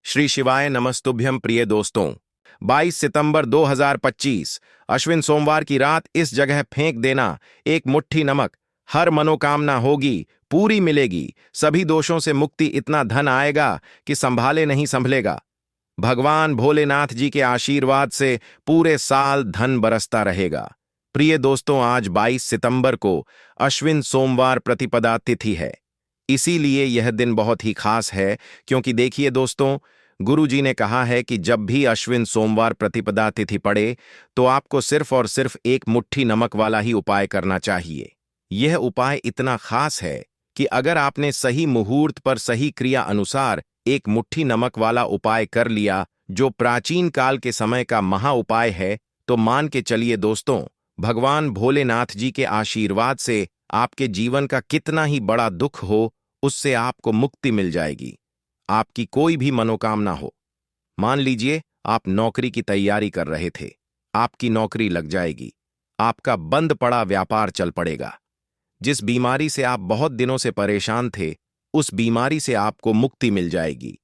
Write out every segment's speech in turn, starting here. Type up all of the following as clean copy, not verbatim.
श्री शिवाय नमस्तुभ्यं प्रिय दोस्तों। 22 सितंबर 2025 अश्विन सोमवार की रात इस जगह फेंक देना। एक मुट्ठी नमक, हर मनोकामना होगी पूरी मिलेगी। सभी दोषों से मुक्ति, इतना धन आएगा कि संभाले नहीं संभलेगा। भगवान भोलेनाथ जी के आशीर्वाद से पूरे साल धन बरसता रहेगा। प्रिय दोस्तों, आज 22 सितंबर को अश्विन सोमवार प्रतिपदा तिथि है। इसीलिए यह दिन बहुत ही खास है, क्योंकि देखिए दोस्तों, गुरु जी ने कहा है कि जब भी अश्विन सोमवार प्रतिपदा तिथि पड़े तो आपको सिर्फ और सिर्फ एक मुट्ठी नमक वाला ही उपाय करना चाहिए। यह उपाय इतना खास है कि अगर आपने सही मुहूर्त पर सही क्रिया अनुसार एक मुट्ठी नमक वाला उपाय कर लिया, जो प्राचीन काल के समय का महा उपाय है, तो मान के चलिए दोस्तों, भगवान भोलेनाथ जी के आशीर्वाद से आपके जीवन का कितना ही बड़ा दुख हो, उससे आपको मुक्ति मिल जाएगी। आपकी कोई भी मनोकामना हो, मान लीजिए आप नौकरी की तैयारी कर रहे थे, आपकी नौकरी लग जाएगी। आपका बंद पड़ा व्यापार चल पड़ेगा। जिस बीमारी से आप बहुत दिनों से परेशान थे, उस बीमारी से आपको मुक्ति मिल जाएगी।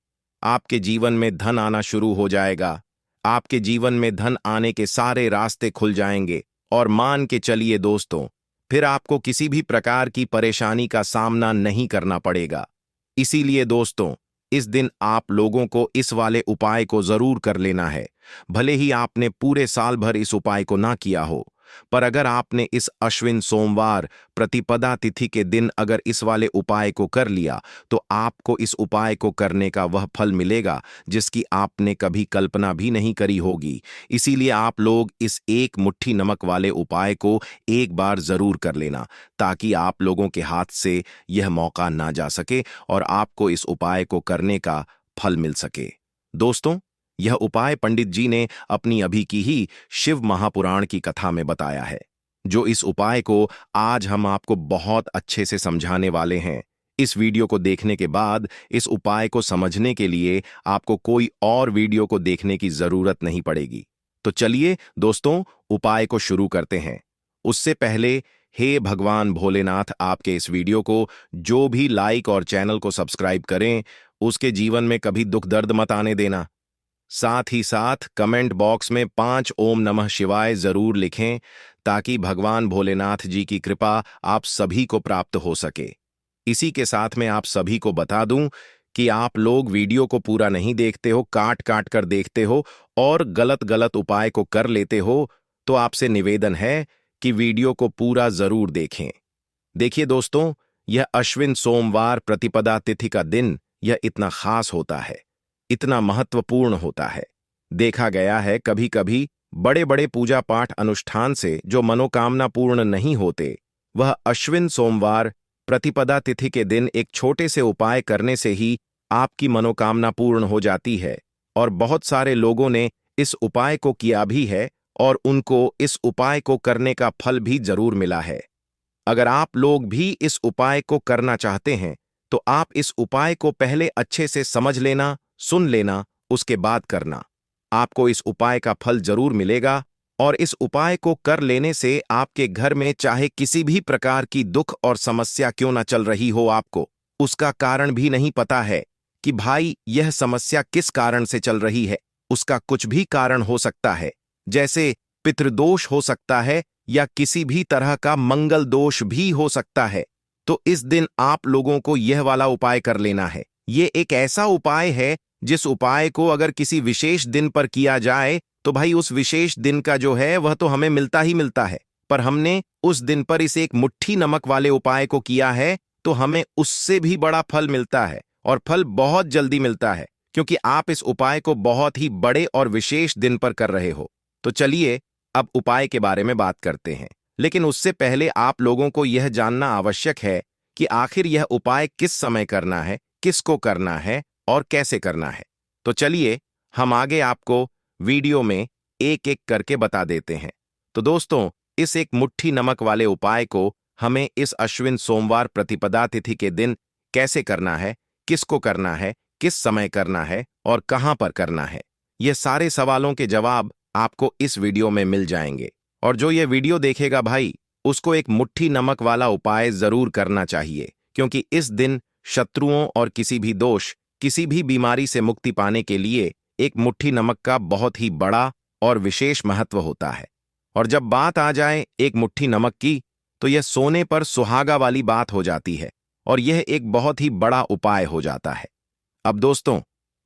आपके जीवन में धन आना शुरू हो जाएगा। आपके जीवन में धन आने के सारे रास्ते खुल जाएंगे और मान के चलिए दोस्तों, फिर आपको किसी भी प्रकार की परेशानी का सामना नहीं करना पड़ेगा। इसीलिए दोस्तों, इस दिन आप लोगों को इस वाले उपाय को जरूर कर लेना है। भले ही आपने पूरे साल भर इस उपाय को ना किया हो, पर अगर आपने इस अश्विन सोमवार प्रतिपदा तिथि के दिन अगर इस वाले उपाय को कर लिया, तो आपको इस उपाय को करने का वह फल मिलेगा जिसकी आपने कभी कल्पना भी नहीं करी होगी। इसीलिए आप लोग इस एक मुट्ठी नमक वाले उपाय को एक बार जरूर कर लेना, ताकि आप लोगों के हाथ से यह मौका ना जा सके और आपको इस उपाय को करने का फल मिल सके। दोस्तों, यह उपाय पंडित जी ने अपनी अभी की ही शिव महापुराण की कथा में बताया है, जो इस उपाय को आज हम आपको बहुत अच्छे से समझाने वाले हैं। इस वीडियो को देखने के बाद इस उपाय को समझने के लिए आपको कोई और वीडियो को देखने की जरूरत नहीं पड़ेगी। तो चलिए दोस्तों, उपाय को शुरू करते हैं। उससे पहले, हे भगवान भोलेनाथ, आपके इस वीडियो को जो भी लाइक और चैनल को सब्सक्राइब करें, उसके जीवन में कभी दुख दर्द मत आने देना। साथ ही साथ कमेंट बॉक्स में 5 ओम नमः शिवाय जरूर लिखें, ताकि भगवान भोलेनाथ जी की कृपा आप सभी को प्राप्त हो सके। इसी के साथ में आप सभी को बता दूं कि आप लोग वीडियो को पूरा नहीं देखते हो, काट काट कर देखते हो और गलत गलत उपाय को कर लेते हो, तो आपसे निवेदन है कि वीडियो को पूरा जरूर देखें। देखिए दोस्तों, यह अश्विन सोमवार प्रतिपदा तिथि का दिन यह इतना खास होता है, इतना महत्वपूर्ण होता है। देखा गया है कभी कभी बड़े बड़े पूजा पाठ अनुष्ठान से जो मनोकामना पूर्ण नहीं होते, वह अश्विन सोमवार प्रतिपदा तिथि के दिन एक छोटे से उपाय करने से ही आपकी मनोकामना पूर्ण हो जाती है। और बहुत सारे लोगों ने इस उपाय को किया भी है और उनको इस उपाय को करने का फल भी जरूर मिला है। अगर आप लोग भी इस उपाय को करना चाहते हैं, तो आप इस उपाय को पहले अच्छे से समझ लेना, सुन लेना, उसके बाद करना। आपको इस उपाय का फल जरूर मिलेगा और इस उपाय को कर लेने से आपके घर में चाहे किसी भी प्रकार की दुख और समस्या क्यों ना चल रही हो, आपको उसका कारण भी नहीं पता है कि भाई यह समस्या किस कारण से चल रही है। उसका कुछ भी कारण हो सकता है, जैसे पितृदोष हो सकता है या किसी भी तरह का मंगल दोष भी हो सकता है। तो इस दिन आप लोगों को यह वाला उपाय कर लेना है। ये एक ऐसा उपाय है जिस उपाय को अगर किसी विशेष दिन पर किया जाए, तो भाई उस विशेष दिन का जो है वह तो हमें मिलता ही मिलता है, पर हमने उस दिन पर इस एक मुट्ठी नमक वाले उपाय को किया है, तो हमें उससे भी बड़ा फल मिलता है और फल बहुत जल्दी मिलता है, क्योंकि आप इस उपाय को बहुत ही बड़े और विशेष दिन पर कर रहे हो। तो चलिए अब उपाय के बारे में बात करते हैं, लेकिन उससे पहले आप लोगों को यह जानना आवश्यक है कि आखिर यह उपाय किस समय करना है, किसको करना है और कैसे करना है। तो चलिए हम आगे आपको वीडियो में एक एक करके बता देते हैं। तो दोस्तों, इस एक मुट्ठी नमक वाले उपाय को हमें इस अश्विन सोमवार प्रतिपदा तिथि के दिन कैसे करना है, किसको करना है, किस समय करना है और कहां पर करना है, ये सारे सवालों के जवाब आपको इस वीडियो में मिल जाएंगे। और जो ये वीडियो देखेगा भाई, उसको एक मुट्ठी नमक वाला उपाय जरूर करना चाहिए, क्योंकि इस दिन शत्रुओं और किसी भी दोष किसी भी बीमारी से मुक्ति पाने के लिए एक मुट्ठी नमक का बहुत ही बड़ा और विशेष महत्व होता है। और जब बात आ जाए एक मुट्ठी नमक की, तो यह सोने पर सुहागा वाली बात हो जाती है और यह एक बहुत ही बड़ा उपाय हो जाता है। अब दोस्तों,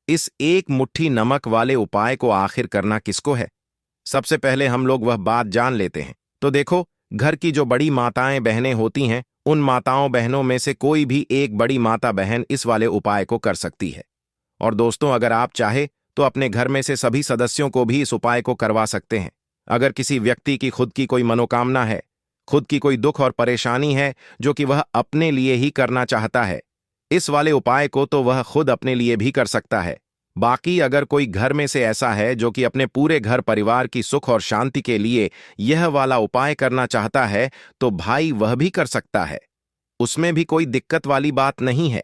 इस एक मुट्ठी नमक वाले उपाय को आखिर करना किसको है? सबसे पहले हम लोग वह बात जान लेते हैं। तो देखो, घर की जो बड़ी माताएं बहनें होती हैं, उन माताओं बहनों में से कोई भी एक बड़ी माता बहन इस वाले उपाय को कर सकती है। और दोस्तों, अगर आप चाहे तो अपने घर में से सभी सदस्यों को भी इस उपाय को करवा सकते हैं। अगर किसी व्यक्ति की खुद की कोई मनोकामना है, खुद की कोई दुख और परेशानी है जो कि वह अपने लिए ही करना चाहता है, इस वाले उपाय को तो वह खुद अपने लिए भी कर सकता है। बाकी अगर कोई घर में से ऐसा है जो कि अपने पूरे घर परिवार की सुख और शांति के लिए यह वाला उपाय करना चाहता है, तो भाई वह भी कर सकता है। उसमें भी कोई दिक्कत वाली बात नहीं है।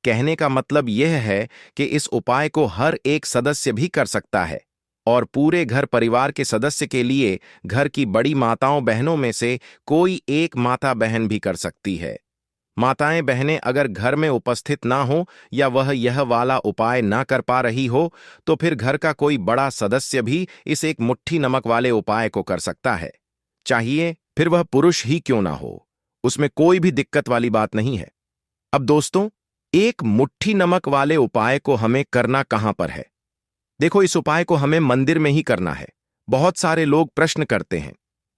कहने का मतलब यह है कि इस उपाय को हर एक सदस्य भी कर सकता है और पूरे घर परिवार के सदस्य के लिए घर की बड़ी माताओं बहनों में से कोई एक माता बहन भी कर सकती है। माताएं बहनें अगर घर में उपस्थित ना हो या वह यह वाला उपाय ना कर पा रही हो, तो फिर घर का कोई बड़ा सदस्य भी इस एक मुट्ठी नमक वाले उपाय को कर सकता है। चाहिए फिर वह पुरुष ही क्यों ना हो, उसमें कोई भी दिक्कत वाली बात नहीं है। अब दोस्तों, एक मुट्ठी नमक वाले उपाय को हमें करना कहां पर है? देखो, इस उपाय को हमें मंदिर में ही करना है। बहुत सारे लोग प्रश्न करते हैं,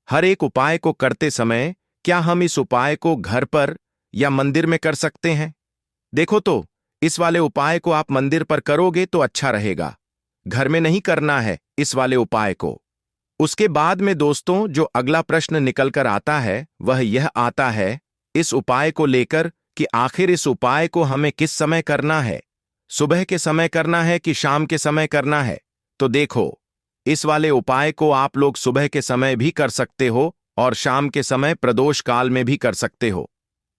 हर एक उपाय को करते समय क्या हम इस उपाय को घर पर या मंदिर में कर सकते हैं? देखो, तो इस वाले उपाय को आप मंदिर पर करोगे तो अच्छा रहेगा। घर में नहीं करना है इस वाले उपाय को। उसके बाद में दोस्तों, जो अगला प्रश्न निकल कर आता है वह यह आता है इस उपाय को लेकर कि आखिर इस उपाय को हमें किस समय करना है? सुबह के समय करना है कि शाम के समय करना है? तो देखो, इस वाले उपाय को आप लोग सुबह के समय भी कर सकते हो और शाम के समय प्रदोष काल में भी कर सकते हो।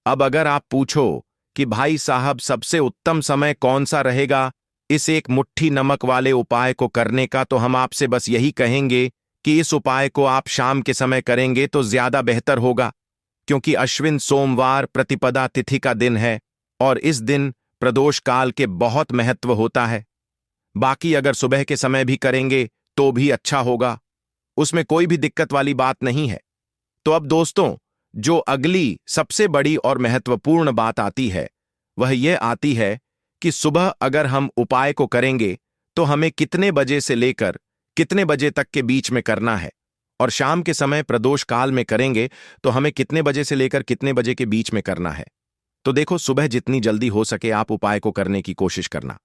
अब अगर आप पूछो कि भाई साहब सबसे उत्तम समय कौन सा रहेगा इस एक मुट्ठी नमक वाले उपाय को करने का, तो हम आपसे बस यही कहेंगे कि इस उपाय को आप शाम के समय करेंगे तो ज्यादा बेहतर होगा, क्योंकि अश्विन सोमवार प्रतिपदा तिथि का दिन है और इस दिन प्रदोष काल के बहुत महत्व होता है। बाकी अगर सुबह के समय भी करेंगे तो भी अच्छा होगा, उसमें कोई भी दिक्कत वाली बात नहीं है। तो अब दोस्तों, जो अगली सबसे बड़ी और महत्वपूर्ण बात आती है वह यह आती है कि सुबह अगर हम उपाय को करेंगे तो हमें कितने बजे से लेकर कितने बजे तक के बीच में करना है, और शाम के समय प्रदोष काल में करेंगे तो हमें कितने बजे से लेकर कितने बजे के बीच में करना है। तो देखो, सुबह जितनी जल्दी हो सके आप उपाय को करने की कोशिश करना।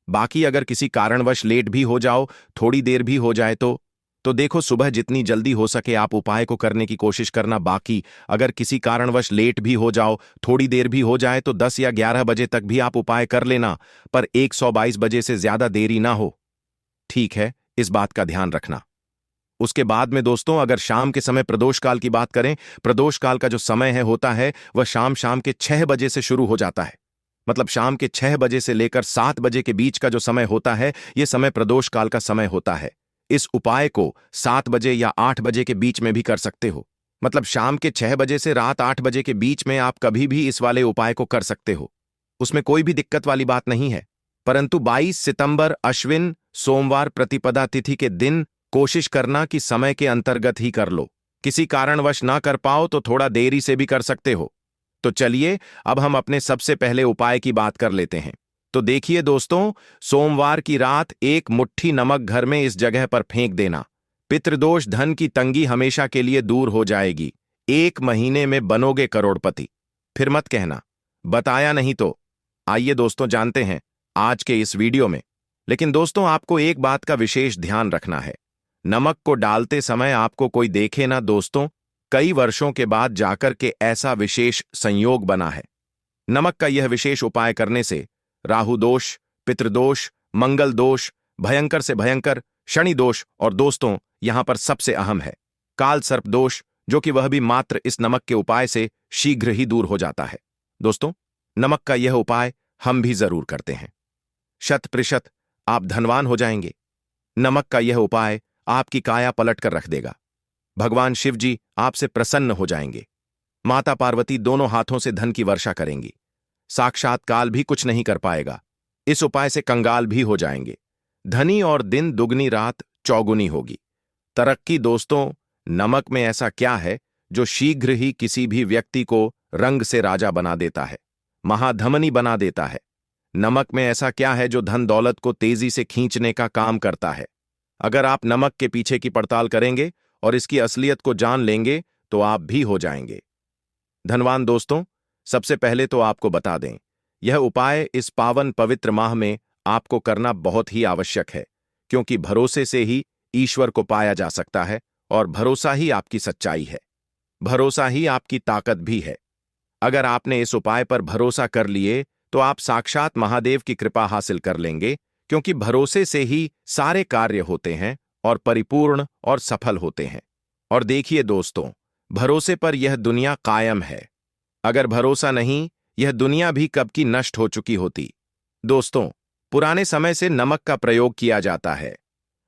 बाकी अगर किसी कारणवश लेट भी हो जाओ, थोड़ी देर भी हो जाए तो देखो, सुबह जितनी जल्दी हो सके आप उपाय को करने की कोशिश करना। बाकी अगर किसी कारणवश लेट भी हो जाओ, थोड़ी देर भी हो जाए, तो 10 या 11 बजे तक भी आप उपाय कर लेना, पर 122 बजे से ज्यादा देरी ना हो। ठीक है, इस बात का ध्यान रखना। उसके बाद में दोस्तों, अगर शाम के समय प्रदोष काल की बात करें, प्रदोष काल का जो समय है होता है वह शाम के 6 बजे से शुरू हो जाता है। मतलब शाम के 6 बजे से लेकर 7 बजे के बीच का जो समय होता है, यह समय प्रदोष काल का समय होता है। इस उपाय को 7 बजे या 8 बजे के बीच में भी कर सकते हो। मतलब शाम के 6 बजे से रात 8 बजे के बीच में आप कभी भी इस वाले उपाय को कर सकते हो, उसमें कोई भी दिक्कत वाली बात नहीं है। परंतु 22 सितंबर अश्विन सोमवार प्रतिपदा तिथि के दिन कोशिश करना कि समय के अंतर्गत ही कर लो। किसी कारणवश ना कर पाओ तो थोड़ा देरी से भी कर सकते हो। तो चलिए, अब हम अपने सबसे पहले उपाय की बात कर लेते हैं। तो देखिए दोस्तों, सोमवार की रात एक मुट्ठी नमक घर में इस जगह पर फेंक देना। पितृदोष, धन की तंगी हमेशा के लिए दूर हो जाएगी। 1 महीने में बनोगे करोड़पति। फिर मत कहना बताया नहीं तो। आइए दोस्तों, जानते हैं आज के इस वीडियो में। लेकिन दोस्तों, आपको एक बात का विशेष ध्यान रखना है, नमक को डालते समय आपको कोई देखे ना दोस्तों। कई वर्षों के बाद जाकर के ऐसा विशेष संयोग बना है। नमक का यह विशेष उपाय करने से राहु दोष, पितृदोष, मंगल दोष, भयंकर से भयंकर शनि दोष और दोस्तों यहां पर सबसे अहम है काल सर्प दोष, जो कि वह भी मात्र इस नमक के उपाय से शीघ्र ही दूर हो जाता है। दोस्तों, नमक का यह उपाय हम भी जरूर करते हैं। 100% आप धनवान हो जाएंगे। नमक का यह उपाय आपकी काया पलट कर रख देगा। भगवान शिव जी आपसे प्रसन्न हो जाएंगे। माता पार्वती दोनों हाथों से धन की वर्षा करेंगी। साक्षात काल भी कुछ नहीं कर पाएगा। इस उपाय से कंगाल भी हो जाएंगे। धनी और दिन दुगनी रात चौगुनी होगी। तरक्की दोस्तों, नमक में ऐसा क्या है जो शीघ्र ही किसी भी व्यक्ति को रंग से राजा बना देता है, महाधमनी बना देता है? नमक में ऐसा क्या है जो धन दौलत को तेजी से खींचने का काम करता है? अगर आप नमक के पीछे की पड़ताल करेंगे और इसकी असलियत को जान लेंगे तो आप भी हो जाएंगे धनवान। दोस्तों, सबसे पहले तो आपको बता दें, यह उपाय इस पावन पवित्र माह में आपको करना बहुत ही आवश्यक है, क्योंकि भरोसे से ही ईश्वर को पाया जा सकता है और भरोसा ही आपकी सच्चाई है, भरोसा ही आपकी ताकत भी है। अगर आपने इस उपाय पर भरोसा कर लिए तो आप साक्षात महादेव की कृपा हासिल कर लेंगे, क्योंकि भरोसे से ही सारे कार्य होते हैं और परिपूर्ण और सफल होते हैं। और देखिए दोस्तों, भरोसे पर यह दुनिया कायम है। अगर भरोसा नहीं, यह दुनिया भी कब की नष्ट हो चुकी होती। दोस्तों, पुराने समय से नमक का प्रयोग किया जाता है।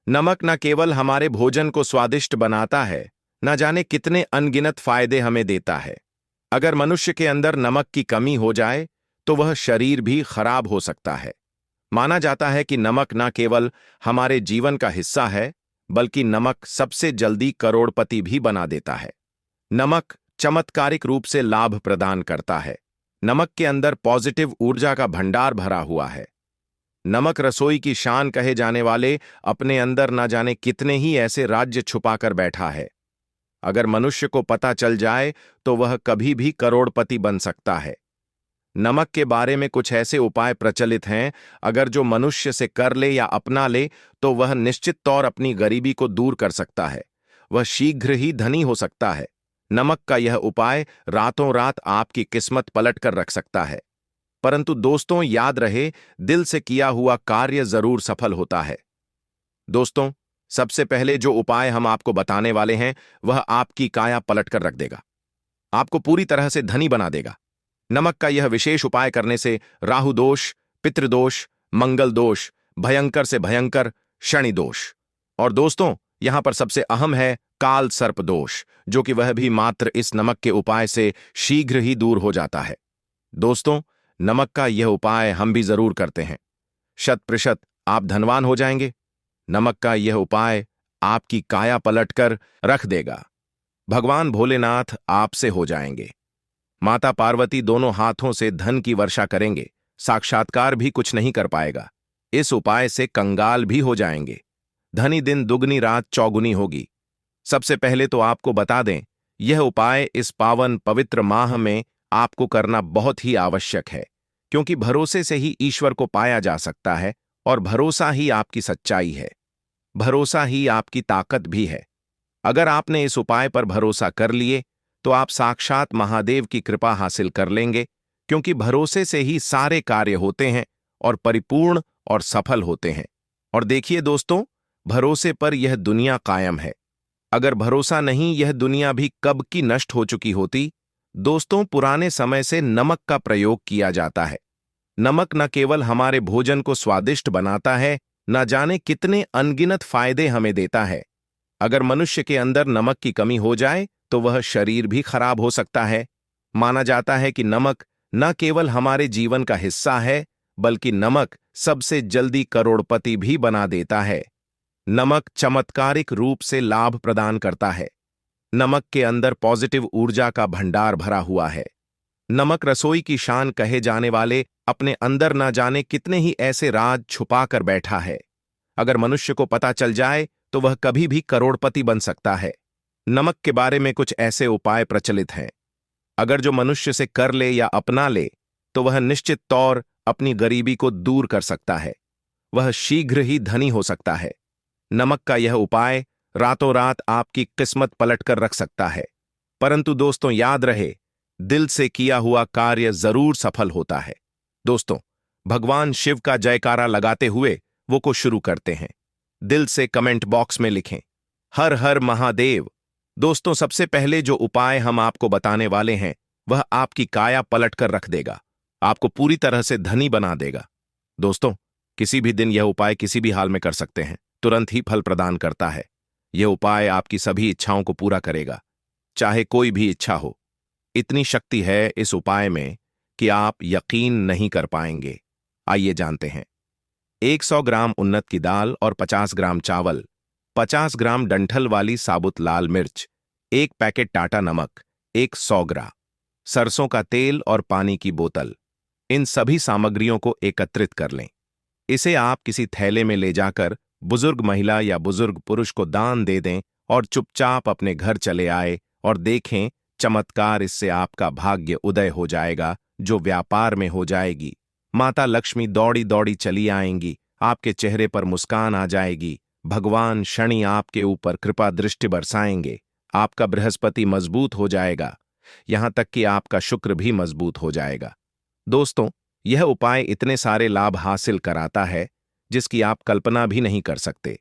नमक न केवल हमारे भोजन को स्वादिष्ट बनाता है, न जाने कितने अनगिनत फायदे हमें देता है। अगर मनुष्य के अंदर नमक की कमी हो जाए तो वह शरीर भी खराब हो सकता है। माना जाता है कि नमक न केवल हमारे जीवन का हिस्सा है, बल्कि नमक सबसे जल्दी करोड़पति भी बना देता है। नमक चमत्कारिक रूप से लाभ प्रदान करता है। नमक के अंदर पॉजिटिव ऊर्जा का भंडार भरा हुआ है। नमक रसोई की शान कहे जाने वाले अपने अंदर न जाने कितने ही ऐसे राज्य छुपाकर बैठा है। अगर मनुष्य को पता चल जाए तो वह कभी भी करोड़पति बन सकता है। नमक के बारे में कुछ ऐसे उपाय प्रचलित हैं, अगर जो मनुष्य से कर ले या अपना ले तो वह निश्चित तौर अपनी गरीबी को दूर कर सकता है, वह शीघ्र ही धनी हो सकता है। नमक का यह उपाय रातों रात आपकी किस्मत पलट कर रख सकता है। परंतु दोस्तों, याद रहे, दिल से किया हुआ कार्य जरूर सफल होता है। दोस्तों, सबसे पहले जो उपाय हम आपको बताने वाले हैं वह आपकी काया पलट कर रख देगा, आपको पूरी तरह से धनी बना देगा। नमक का यह विशेष उपाय करने से राहु दोष, पितृदोष, मंगल दोष, भयंकर से भयंकर शनि दोष, और दोस्तों यहां पर सबसे अहम है काल सर्प दोष, जो कि वह भी मात्र इस नमक के उपाय से शीघ्र ही दूर हो जाता है। दोस्तों, नमक का यह उपाय हम भी जरूर करते हैं, 100% आप धनवान हो जाएंगे। नमक का यह उपाय आपकी काया पलटकर रख देगा। भगवान भोलेनाथ आपसे हो जाएंगे। माता पार्वती दोनों हाथों से धन की वर्षा करेंगे, साक्षात्कार भी कुछ नहीं कर पाएगा। इस उपाय से कंगाल भी हो जाएंगे। धनी दिन दुगनी रात चौगुनी होगी। सबसे पहले तो आपको बता दें, यह उपाय इस पावन पवित्र माह में आपको करना बहुत ही आवश्यक है, क्योंकि भरोसे से ही ईश्वर को पाया जा सकता है और भरोसा ही आपकी सच्चाई है, भरोसा ही आपकी ताकत भी है। अगर आपने इस उपाय पर भरोसा कर लिए तो आप साक्षात महादेव की कृपा हासिल कर लेंगे, क्योंकि भरोसे से ही सारे कार्य होते हैं और परिपूर्ण और सफल होते हैं। और देखिए दोस्तों, भरोसे पर यह दुनिया कायम है। अगर भरोसा नहीं, यह दुनिया भी कब की नष्ट हो चुकी होती। दोस्तों, पुराने समय से नमक का प्रयोग किया जाता है। नमक न केवल हमारे भोजन को स्वादिष्ट बनाता है, न जाने कितने अनगिनत फायदे हमें देता है। अगर मनुष्य के अंदर नमक की कमी हो जाए तो वह शरीर भी खराब हो सकता है। माना जाता है कि नमक न केवल हमारे जीवन का हिस्सा है, बल्कि नमक सबसे जल्दी करोड़पति भी बना देता है। नमक चमत्कारिक रूप से लाभ प्रदान करता है। नमक के अंदर पॉजिटिव ऊर्जा का भंडार भरा हुआ है। नमक रसोई की शान कहे जाने वाले अपने अंदर न जाने कितने ही ऐसे राज छुपा कर बैठा है। अगर मनुष्य को पता चल जाए तो वह कभी भी करोड़पति बन सकता है। नमक के बारे में कुछ ऐसे उपाय प्रचलित हैं, अगर जो मनुष्य से कर ले या अपना ले तो वह निश्चित तौर अपनी गरीबी को दूर कर सकता है, वह शीघ्र ही धनी हो सकता है। नमक का यह उपाय रातों रात आपकी किस्मत पलटकर रख सकता है। परंतु दोस्तों, याद रहे, दिल से किया हुआ कार्य जरूर सफल होता है। दोस्तों, भगवान शिव का जयकारा लगाते हुए वो को शुरू करते हैं। दिल से कमेंट बॉक्स में लिखें, हर हर महादेव। दोस्तों, सबसे पहले जो उपाय हम आपको बताने वाले हैं वह आपकी काया पलटकर रख देगा, आपको पूरी तरह से धनी बना देगा। दोस्तों, किसी भी दिन यह उपाय किसी भी हाल में कर सकते हैं, तुरंत ही फल प्रदान करता है। यह उपाय आपकी सभी इच्छाओं को पूरा करेगा, चाहे कोई भी इच्छा हो। इतनी शक्ति है इस उपाय में कि आप यकीन नहीं कर पाएंगे। आइए जानते हैं। 100 ग्राम उन्नत की दाल और 50 ग्राम चावल, 50 ग्राम डंठल वाली साबुत लाल मिर्च, एक पैकेट टाटा नमक, एक 100 ग्राम सरसों का तेल और पानी की बोतल। इन सभी सामग्रियों को एकत्रित कर लें। इसे आप किसी थैले में ले जाकर बुजुर्ग महिला या बुजुर्ग पुरुष को दान दे दें और चुपचाप अपने घर चले आए और देखें चमत्कार। इससे आपका भाग्य उदय हो जाएगा, जो व्यापार में हो जाएगी। माता लक्ष्मी दौड़ी दौड़ी चली आएंगी, आपके चेहरे पर मुस्कान आ जाएगी। भगवान शनि आपके ऊपर कृपा दृष्टि बरसाएंगे। आपका बृहस्पति मजबूत हो जाएगा, यहां तक कि आपका शुक्र भी मजबूत हो जाएगा। दोस्तों, यह उपाय इतने सारे लाभ हासिल कराता है जिसकी आप कल्पना भी नहीं कर सकते।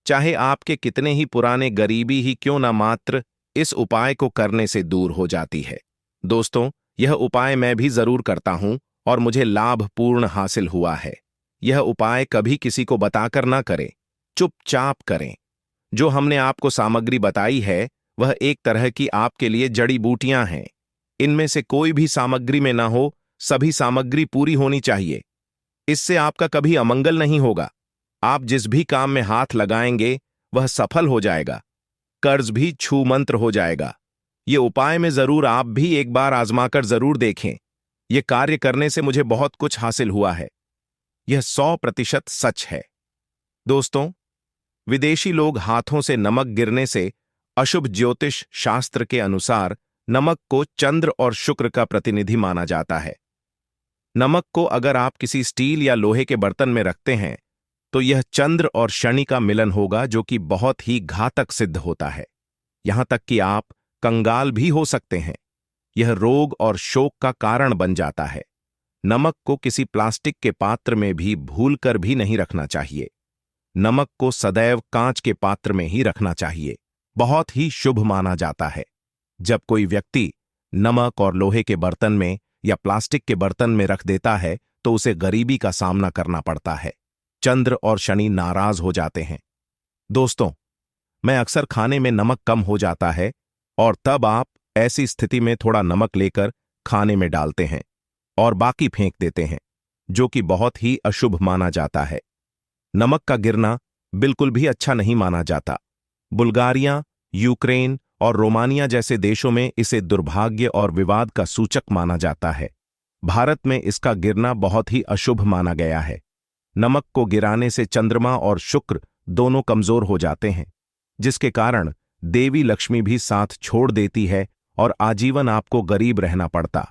चाहे आपके कितने ही पुराने गरीबी ही क्यों ना, मात्र इस उपाय को करने से दूर हो जाती है। दोस्तों, यह उपाय मैं भी जरूर करता हूं और मुझे लाभ पूर्ण हासिल हुआ है। यह उपाय कभी किसी को बताकर ना करें, चुपचाप करें। जो हमने आपको सामग्री बताई है वह एक तरह की आपके लिए जड़ी बूटियां हैं। इनमें से कोई भी सामग्री में ना हो, सभी सामग्री पूरी होनी चाहिए। इससे आपका कभी अमंगल नहीं होगा। आप जिस भी काम में हाथ लगाएंगे वह सफल हो जाएगा। कर्ज भी छू मंत्र हो जाएगा। ये उपाय में जरूर आप भी एक बार आजमाकर जरूर देखें। यह कार्य करने से मुझे बहुत कुछ हासिल हुआ है। यह 100% सच है। दोस्तों, विदेशी लोग हाथों से नमक गिरने से अशुभ ज्योतिष शास्त्र के अनुसार नमक को चंद्र और शुक्र का प्रतिनिधि माना जाता है। नमक को अगर आप किसी स्टील या लोहे के बर्तन में रखते हैं तो यह चंद्र और शनि का मिलन होगा, जो कि बहुत ही घातक सिद्ध होता है। यहां तक कि आप कंगाल भी हो सकते हैं। यह रोग और शोक का कारण बन जाता है। नमक को किसी प्लास्टिक के पात्र में भी भूलकर भी नहीं रखना चाहिए। नमक को सदैव कांच के पात्र में ही रखना चाहिए। बहुत ही शुभ माना जाता है। जब कोई व्यक्ति नमक और लोहे के बर्तन में या प्लास्टिक के बर्तन में रख देता है तो उसे गरीबी का सामना करना पड़ता है। चंद्र और शनि नाराज हो जाते हैं। दोस्तों, मैं अक्सर खाने में नमक कम हो जाता है और तब आप ऐसी स्थिति में थोड़ा नमक लेकर खाने में डालते हैं और बाकी फेंक देते हैं, जो कि बहुत ही अशुभ माना जाता है। नमक का गिरना बिल्कुल भी अच्छा नहीं माना जाता। बुल्गारिया, यूक्रेन और रोमानिया जैसे देशों में इसे दुर्भाग्य और विवाद का सूचक माना जाता है। भारत में इसका गिरना बहुत ही अशुभ माना गया है। नमक को गिराने से चंद्रमा और शुक्र दोनों कमजोर हो जाते हैं, जिसके कारण देवी लक्ष्मी भी साथ छोड़ देती है और आजीवन आपको गरीब रहना पड़ता।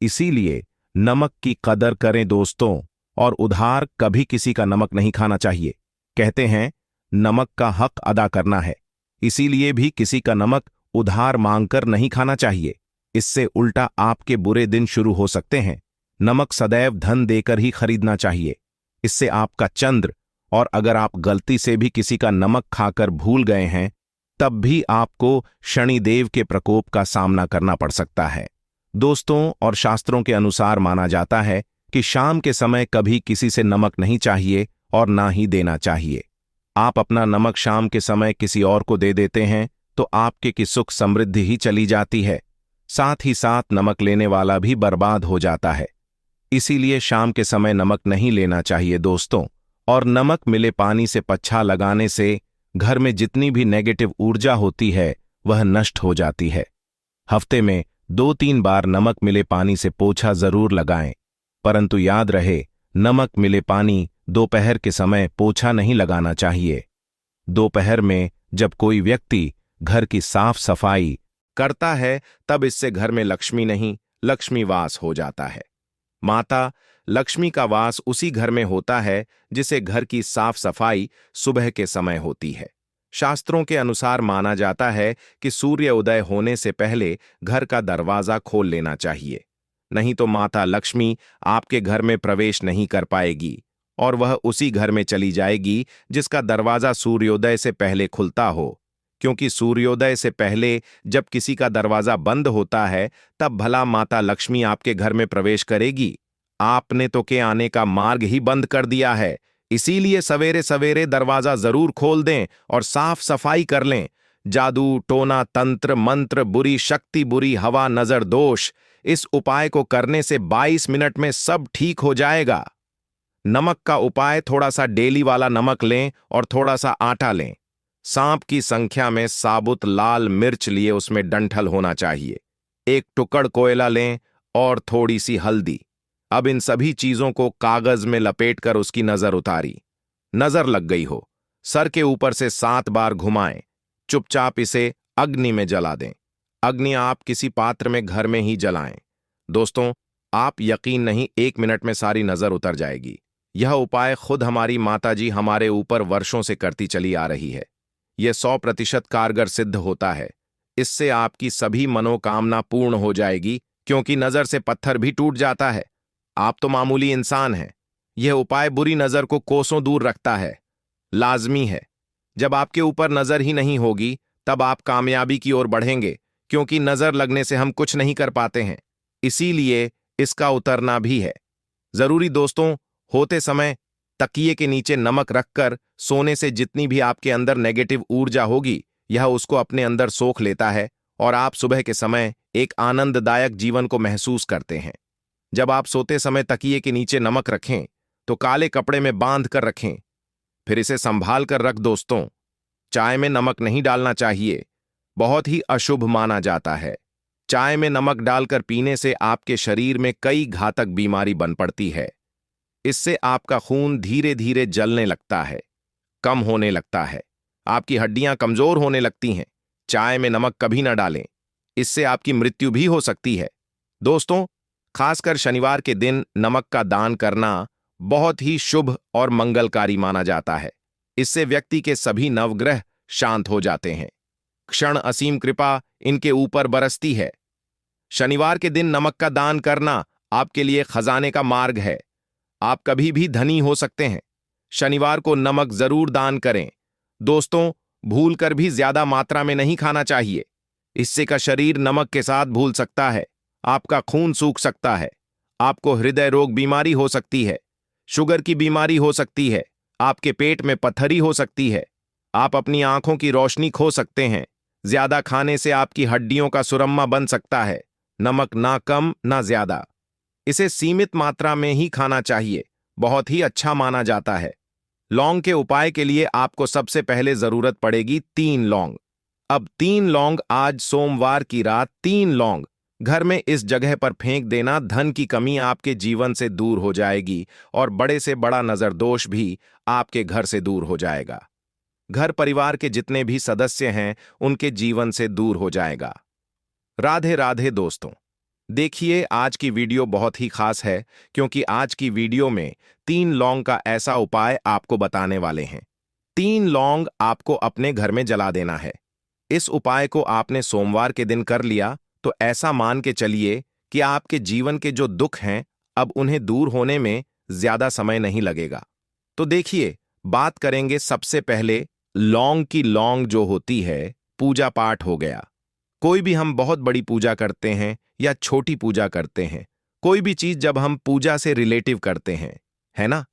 इसीलिए नमक की कदर करें दोस्तों, और उधार कभी किसी का नमक नहीं खाना चाहिए। कहते हैं नमक का हक अदा करना है, इसीलिए भी किसी का नमक उधार मांगकर नहीं खाना चाहिए। इससे उल्टा आपके बुरे दिन शुरू हो सकते हैं। नमक सदैव धन देकर ही खरीदना चाहिए। इससे आपका चंद्र, और अगर आप गलती से भी किसी का नमक खाकर भूल गए हैं तब भी आपको शनिदेव के प्रकोप का सामना करना पड़ सकता है। दोस्तों, और शास्त्रों के अनुसार माना जाता है कि शाम के समय कभी किसी से नमक नहीं चाहिए और ना ही देना चाहिए। आप अपना नमक शाम के समय किसी और को दे देते हैं तो आपके की सुख समृद्धि ही चली जाती है, साथ ही साथ नमक लेने वाला भी बर्बाद हो जाता है। इसीलिए शाम के समय नमक नहीं लेना चाहिए दोस्तों। और नमक मिले पानी से पच्छा लगाने से घर में जितनी भी नेगेटिव ऊर्जा होती है वह नष्ट हो जाती है। हफ्ते में 2-3 बार नमक मिले पानी से पोछा जरूर लगाएं, परंतु याद रहे नमक मिले पानी दोपहर के समय पोछा नहीं लगाना चाहिए। दोपहर में जब कोई व्यक्ति घर की साफ सफाई करता है तब इससे घर में लक्ष्मी नहीं, लक्ष्मी वास हो जाता है। माता लक्ष्मी का वास उसी घर में होता है जिसे घर की साफ सफाई सुबह के समय होती है। शास्त्रों के अनुसार माना जाता है कि सूर्य उदय होने से पहले घर का दरवाजा खोल लेना चाहिए, नहीं तो माता लक्ष्मी आपके घर में प्रवेश नहीं कर पाएगी और वह उसी घर में चली जाएगी जिसका दरवाजा सूर्योदय से पहले खुलता हो। क्योंकि सूर्योदय से पहले जब किसी का दरवाजा बंद होता है तब भला माता लक्ष्मी आपके घर में प्रवेश करेगी? आपने तो के आने का मार्ग ही बंद कर दिया है। इसीलिए सवेरे सवेरे दरवाजा जरूर खोल दें और साफ सफाई कर लें। जादू, टोना, तंत्र, मंत्र, बुरी शक्ति, बुरी हवा, नजर, दोष, इस उपाय को करने से 22 मिनट में सब ठीक हो जाएगा। नमक का उपाय, थोड़ा सा डेली वाला नमक लें और थोड़ा सा आटा लें। सांप की संख्या में साबुत लाल मिर्च लिए, उसमें डंठल होना चाहिए। एक टुकड़ कोयला लें और थोड़ी सी हल्दी। अब इन सभी चीजों को कागज में लपेटकर उसकी नजर उतारी। नजर लग गई हो, सर के ऊपर से 7 बार घुमाएं। चुपचाप इसे अग्नि में जला दें। अग्नि आप किसी पात्र में घर में ही जलाएं। दोस्तों, आप यकीन नहीं, 1 मिनट में सारी नजर उतर जाएगी। यह उपाय खुद हमारी माताजी हमारे ऊपर वर्षों से करती चली आ रही है। यह 100% कारगर सिद्ध होता है। इससे आपकी सभी मनोकामना पूर्ण हो जाएगी, क्योंकि नजर से पत्थर भी टूट जाता है। आप तो मामूली इंसान हैं। यह उपाय बुरी नजर को कोसों दूर रखता है। लाजमी है। जब आपके ऊपर नजर ही नहीं होगी, तब आप कामयाबी की ओर बढ़ेंगे, क्योंकि नजर लगने से हम कुछ नहीं कर पाते हैं। इसीलिए इसका उतरना भी है जरूरी। दोस्तों, होते समय तकिए के नीचे नमक रखकर सोने से जितनी भी आपके अंदर नेगेटिव ऊर्जा होगी, यह उसको अपने अंदर सोख लेता है और आप सुबह के समय एक आनंददायक जीवन को महसूस करते हैं। जब आप सोते समय तकिए के नीचे नमक रखें तो काले कपड़े में बांध कर रखें, फिर इसे संभाल कर रख। दोस्तों, चाय में नमक नहीं डालना चाहिए, बहुत ही अशुभ माना जाता है। चाय में नमक डालकर पीने से आपके शरीर में कई घातक बीमारी बन पड़ती है। इससे आपका खून धीरे धीरे जलने लगता है, कम होने लगता है, आपकी हड्डियां कमजोर होने लगती हैं। चाय में नमक कभी ना डालें, इससे आपकी मृत्यु भी हो सकती है। दोस्तों, खासकर शनिवार के दिन नमक का दान करना बहुत ही शुभ और मंगलकारी माना जाता है। इससे व्यक्ति के सभी नवग्रह शांत हो जाते हैं। क्षण असीम कृपा इनके ऊपर बरसती है। शनिवार के दिन नमक का दान करना आपके लिए खजाने का मार्ग है। आप कभी भी धनी हो सकते हैं। शनिवार को नमक जरूर दान करें। दोस्तों, भूलकर भी ज्यादा मात्रा में नहीं खाना चाहिए। इससे का शरीर नमक के साथ भूल सकता है, आपका खून सूख सकता है, आपको हृदय रोग बीमारी हो सकती है, शुगर की बीमारी हो सकती है, आपके पेट में पथरी हो सकती है, आप अपनी आंखों की रोशनी खो सकते हैं। ज्यादा खाने से आपकी हड्डियों का सुरम्मा बन सकता है। नमक ना कम ना ज्यादा, इसे सीमित मात्रा में ही खाना चाहिए, बहुत ही अच्छा माना जाता है। लौंग के उपाय के लिए आपको सबसे पहले जरूरत पड़ेगी 3 लौंग। अब 3 लौंग, आज सोमवार की रात 3 लौंग घर में इस जगह पर फेंक देना। धन की कमी आपके जीवन से दूर हो जाएगी और बड़े से बड़ा नजर दोष भी आपके घर से दूर हो जाएगा। घर परिवार के जितने भी सदस्य हैं, उनके जीवन से दूर हो जाएगा। राधे राधे दोस्तों। देखिए, आज की वीडियो बहुत ही खास है, क्योंकि आज की वीडियो में 3 लौंग का ऐसा उपाय आपको बताने वाले हैं। 3 लौंग आपको अपने घर में जला देना है। इस उपाय को आपने सोमवार के दिन कर लिया तो ऐसा मान के चलिए कि आपके जीवन के जो दुख हैं, अब उन्हें दूर होने में ज्यादा समय नहीं लगेगा। तो देखिए, बात करेंगे सबसे पहले लौंग की। लौंग जो होती है, पूजा पाठ हो गया। कोई भी हम बहुत बड़ी पूजा करते हैं या छोटी पूजा करते हैं, कोई भी चीज जब हम पूजा से रिलेटिव करते हैं, है ना,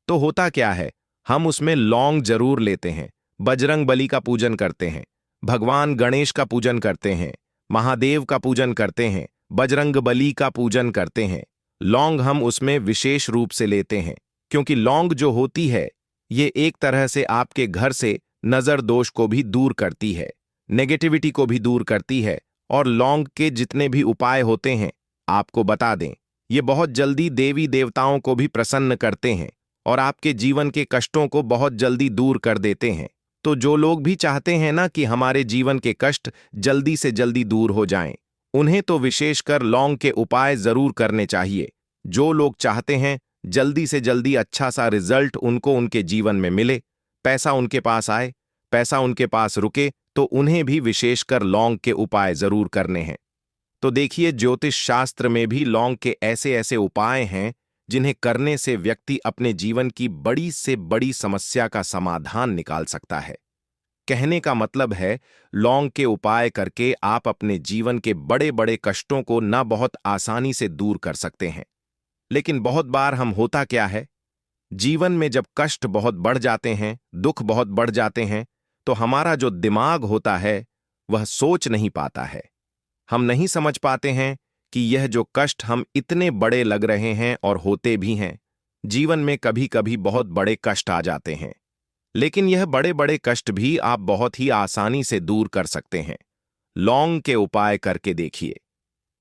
तो होता क्या है, हम उसमें लौंग जरूर लेते हैं। बजरंग बली का पूजन करते हैं, भगवान गणेश का पूजन करते हैं, महादेव का पूजन करते हैं, बजरंग बली का पूजन करते हैं। लौंग हम उसमें विशेष रूप से लेते हैं, क्योंकि लौंग जो होती है, ये एक तरह से आपके घर से नजर दोष को भी दूर करती है, नेगेटिविटी को भी दूर करती है। और लौंग के जितने भी उपाय होते हैं, आपको बता दें, ये बहुत जल्दी देवी देवताओं को भी प्रसन्न करते हैं और आपके जीवन के कष्टों को बहुत जल्दी दूर कर देते हैं। तो जो लोग भी चाहते हैं ना कि हमारे जीवन के कष्ट जल्दी से जल्दी दूर हो जाएं, उन्हें तो विशेषकर लौंग के उपाय जरूर करने चाहिए। जो लोग चाहते हैं जल्दी से जल्दी अच्छा सा रिजल्ट उनको उनके जीवन में मिले, पैसा उनके पास आए, पैसा उनके पास रुके, तो उन्हें भी विशेषकर लौंग के उपाय जरूर करने हैं। तो देखिए, ज्योतिष शास्त्र में भी लौंग के ऐसे ऐसे उपाय हैं जिन्हें करने से व्यक्ति अपने जीवन की बड़ी से बड़ी समस्या का समाधान निकाल सकता है। कहने का मतलब है, लौंग के उपाय करके आप अपने जीवन के बड़े बड़े कष्टों को ना बहुत आसानी से दूर कर सकते हैं। लेकिन बहुत बार हम होता क्या है, जीवन में जब कष्ट बहुत बढ़ जाते हैं, दुख बहुत बढ़ जाते हैं, तो हमारा जो दिमाग होता है वह सोच नहीं पाता है। हम नहीं समझ पाते हैं कि यह जो कष्ट हम इतने बड़े लग रहे हैं और होते भी हैं, जीवन में कभी कभी बहुत बड़े कष्ट आ जाते हैं, लेकिन यह बड़े बड़े कष्ट भी आप बहुत ही आसानी से दूर कर सकते हैं। लौंग के उपाय करके देखिए।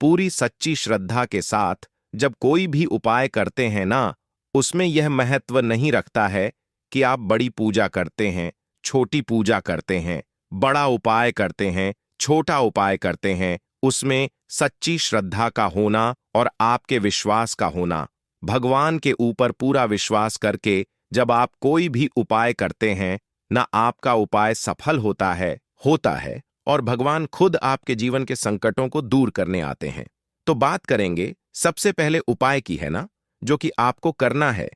पूरी सच्ची श्रद्धा के साथ जब कोई भी उपाय करते हैं ना, उसमें यह महत्व नहीं रखता है कि आप बड़ी पूजा करते हैं, छोटी पूजा करते हैं, बड़ा उपाय करते हैं, छोटा उपाय करते हैं। उसमें सच्ची श्रद्धा का होना और आपके विश्वास का होना। भगवान के ऊपर पूरा विश्वास करके जब आप कोई भी उपाय करते हैं ना, आपका उपाय सफल होता है और भगवान खुद आपके जीवन के संकटों को दूर करने आते हैं। तो बात करेंगे सबसे पहले उपाय की, है ना, जो कि आपको करना है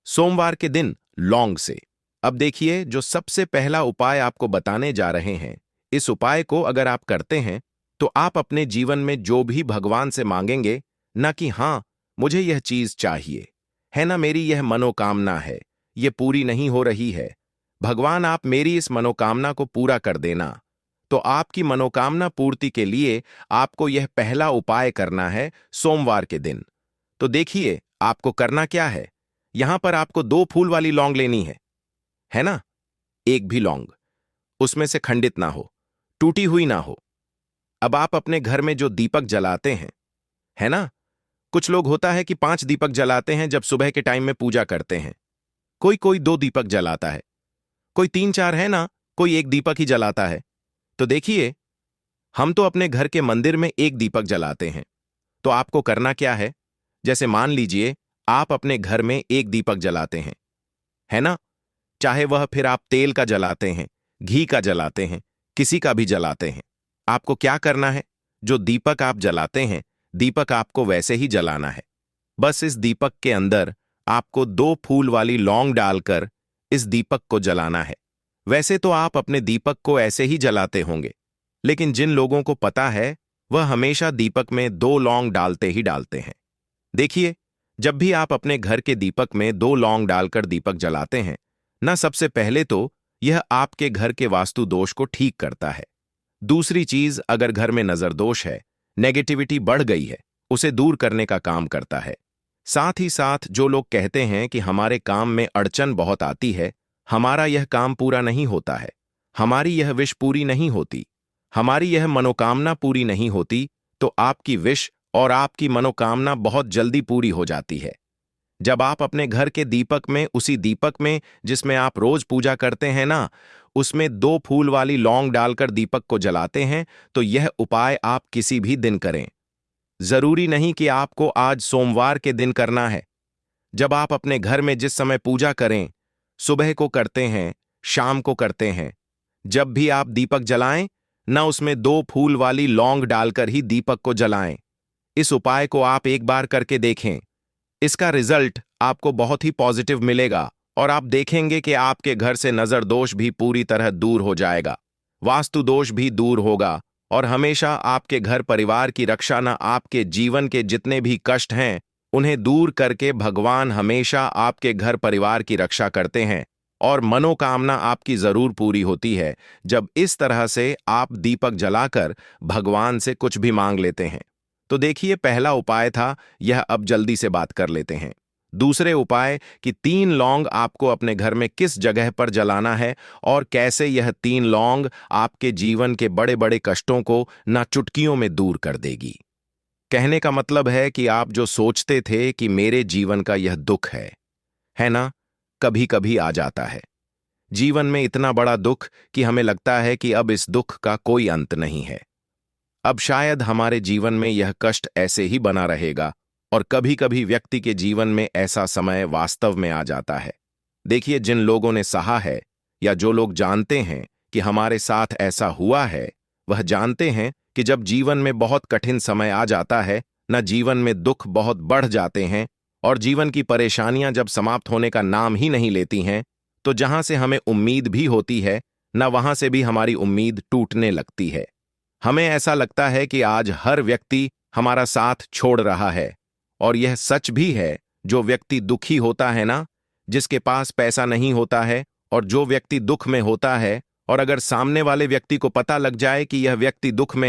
सोमवार के दिन लौंग से। अब देखिए, जो सबसे पहला उपाय आपको बताने जा रहे हैं, इस उपाय को अगर आप करते हैं तो आप अपने जीवन में जो भी भगवान से मांगेंगे ना, कि हाँ मुझे यह चीज चाहिए, है ना, मेरी यह मनोकामना है, ये पूरी नहीं हो रही है, भगवान आप मेरी इस मनोकामना को पूरा कर देना। तो आपकी मनोकामना पूर्ति के लिए आपको यह पहला उपाय करना है सोमवार के दिन। तो देखिए आपको करना क्या है। यहां पर आपको 2 फूल वाली लौंग लेनी है ना। एक भी लौंग उसमें से खंडित ना हो, टूटी हुई ना हो। अब आप अपने घर में जो दीपक जलाते हैं, है ना, कुछ लोग होता है कि 5 दीपक जलाते हैं जब सुबह के टाइम में पूजा करते हैं। कोई कोई 2 दीपक जलाता है, कोई 3-4, है ना, कोई 1 दीपक ही जलाता है। तो देखिए, हम तो अपने घर के मंदिर में 1 दीपक जलाते हैं। तो आपको करना क्या है, जैसे मान लीजिए आप अपने घर में 1 दीपक जलाते हैं, है ना, चाहे वह फिर आप तेल का जलाते हैं, घी का जलाते हैं, किसी का भी जलाते हैं। आपको क्या करना है, जो दीपक आप जलाते हैं, दीपक आपको वैसे ही जलाना है। बस इस दीपक के अंदर आपको 2 फूल वाली लौंग डालकर इस दीपक को जलाना है। वैसे तो आप अपने दीपक को ऐसे ही जलाते होंगे, लेकिन जिन लोगों को पता है वह हमेशा दीपक में 2 लौंग डालते ही डालते हैं। देखिए, जब भी आप अपने घर के दीपक में 2 लौंग डालकर दीपक जलाते हैं ना, सबसे पहले तो यह आपके घर के वास्तु दोष को ठीक करता है। दूसरी चीज, अगर घर में नजर दोष है, नेगेटिविटी बढ़ गई है, उसे दूर करने का काम करता है। साथ ही साथ जो लोग कहते हैं कि हमारे काम में अड़चन बहुत आती है, हमारा यह काम पूरा नहीं होता है, हमारी यह विश पूरी नहीं होती, हमारी यह मनोकामना पूरी नहीं होती, तो आपकी विश और आपकी मनोकामना बहुत जल्दी पूरी हो जाती है। जब आप अपने घर के दीपक में, उसी दीपक में जिसमें आप रोज पूजा करते हैं ना, उसमें 2 फूल वाली लौंग डालकर दीपक को जलाते हैं, तो यह उपाय आप किसी भी दिन करें। जरूरी नहीं कि आपको आज सोमवार के दिन करना है। जब आप अपने घर में जिस समय पूजा करें, सुबह को करते हैं, शाम को करते हैं, जब भी आप दीपक जलाएं ना, उसमें 2 फूल वाली लौंग डालकर ही दीपक को जलाएं। इस उपाय को आप एक बार करके देखें। इसका रिजल्ट आपको बहुत ही पॉजिटिव मिलेगा और आप देखेंगे कि आपके घर से नजर दोष भी पूरी तरह दूर हो जाएगा, वास्तु दोष भी दूर होगा और हमेशा आपके घर परिवार की रक्षा, न आपके जीवन के जितने भी कष्ट हैं उन्हें दूर करके भगवान हमेशा आपके घर परिवार की रक्षा करते हैं और मनोकामना आपकी जरूर पूरी होती है, जब इस तरह से आप दीपक जलाकर भगवान से कुछ भी मांग लेते हैं। तो देखिए, पहला उपाय था यह। अब जल्दी से बात कर लेते हैं दूसरे उपाय कि 3 लौंग आपको अपने घर में किस जगह पर जलाना है और कैसे यह 3 लौंग आपके जीवन के बड़े बड़े कष्टों को ना चुटकियों में दूर कर देगी। कहने का मतलब है कि आप जो सोचते थे कि मेरे जीवन का यह दुख है ना, कभी कभी आ जाता है जीवन में इतना बड़ा दुख कि हमें लगता है कि अब इस दुख का कोई अंत नहीं है। अब शायद हमारे जीवन में यह कष्ट ऐसे ही बना रहेगा और कभी कभी व्यक्ति के जीवन में ऐसा समय वास्तव में आ जाता है। देखिए, जिन लोगों ने सहा है या जो लोग जानते हैं कि हमारे साथ ऐसा हुआ है, वह जानते हैं कि जब जीवन में बहुत कठिन समय आ जाता है न, जीवन में दुख बहुत बढ़ जाते हैं और जीवन की परेशानियां जब समाप्त होने का नाम ही नहीं लेती हैं, तो जहां से हमें उम्मीद भी होती है न, वहां से भी हमारी उम्मीद टूटने लगती है। हमें ऐसा लगता है कि आज हर व्यक्ति हमारा साथ छोड़ रहा है और यह सच भी है। जो व्यक्ति दुखी होता है ना, जिसके पास पैसा नहीं होता है और जो व्यक्ति दुख में होता है, और अगर सामने वाले व्यक्ति को पता लग जाए कि यह व्यक्ति दुख में